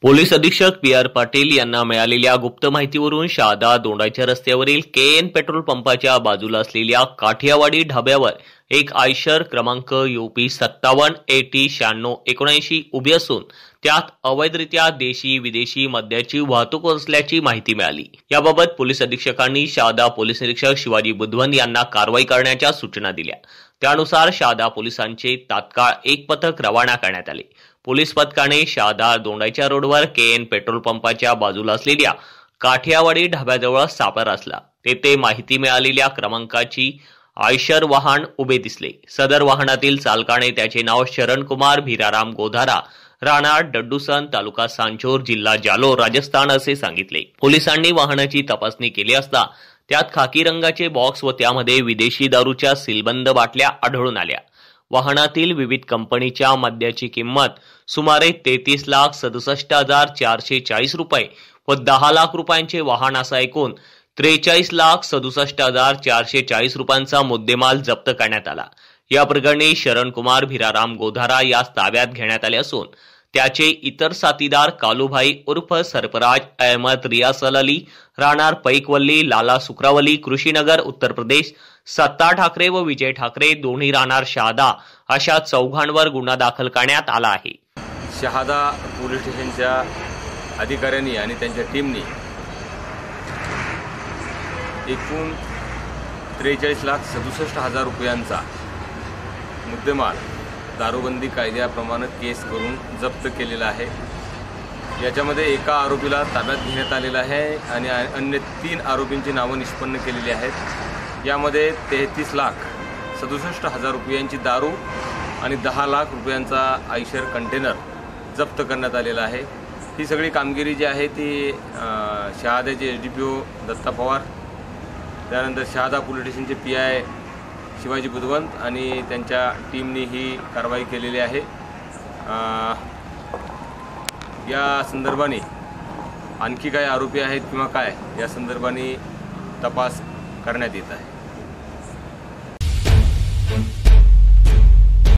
Police अधीक्षक PR. Patil यांना मिळालेल्या गुप्त माहितीवरून शहादा दोंडाईच्या रस्त्यावरील के.एन. पेट्रोल पंपाच्या बाजूला असलेल्या काठियावाडी ढाब्यावर एक आयशर क्रमांक UP 57 AT 9679 उभी असून त्यात अवैधरित्या देशी विदेशी मद्याची वाहतूक असल्याची माहिती मिळाली। याबाबत पोलीस अधीक्षकांनी शहादा पोलीस निरीक्षक शिवाजी बुधवन यांना कारवाई करण्याच्या सूचना दिल्या। त्यानुसार शहादा पोलिसांचे तात्काळ एक पथक रवाना करण्यात आले। पोलीस पथकाने शहादा दोंडाईच्या रोडवर के.एन. पेट्रोल पंपाच्या बाजूला असलेल्या काठियावाडी ढाब्याजवळ सापळा रचला। तेथे माहिती मिळालेल्या क्रमांकाची आयशर वाहन उभे दिसले। सदर वाहनातील चालकाने त्याचे नाव शरण कुमार भिराराम गोधारा, राहणार डड्डूसन, तालुका सांचोर, जिल्हा जालोर, राजस्थान असे सांगितले। पोलिसांनी वाहनाची तपासणी केली असता त्यात खाकी रंगाचे बॉक्स व त्यामध्ये विदेशी दारूच्या सीलबंद बाटल्या आढळून आल्या। वाहनातील विविध कंपनीच्या मद्याची किंमत सुमारे 33,67,440 रुपये व 10 लाख रुपयांचे वाहन असा एकूण 43,67,440 रुपयांचा मुद्देमाल जप्त करण्यात आला। या प्रकरणी शरण कुमार भिराराम गोधारा यास ताब्यात घेण्यात आले असून त्याचे इतर साथीदार कालूभाई उर्फ सरफराज अहमद रियासल अली, राहणार पैकवल्ली, लाला सुक्रावली, कृषीनगर, उत्तर प्रदेश, सत्ता ठाकरे व विजय ठाकरे, दोन्ही राहणार शहादा, अशा चौघांवर गुन्हा दाखल करण्यात आला आहे। शहादा पोलीस स्टेशनच्या अधिकाऱ्यांनी आणि त्यांच्या टीमनी एकूण 43,67,000 रुपयांचा मुद्देमाल दारूबंदी कायद्याप्रमाणे केस करून जप्त केलेला आहे। याच्यामध्ये एका आरोपीला ताब्यात घेण्यात आलेला आहे आणि अन्य 3 आरोपींची नावं निष्पन्न केलेली आहेत। यामध्ये 33,67,000 रुपयांची दारू आणि 10 लाख रुपयांचा आयशर कंटेनर जप्त करण्यात आलेला आहे। ही सगळी कामगिरी जी आहे ती शहाद्याचे SDPO दत्ता पवार, त्यानंतर शहादा पोलीस स्टेशनचे PI शिवाजी बुधवंत आणि त्यांच्या टीमने ही कारवाई केलेली आहे। या संदर्भाने आणखी काही आरोपी आहेत किंवा काय या संदर्भाने तपास करण्यात येत आहे।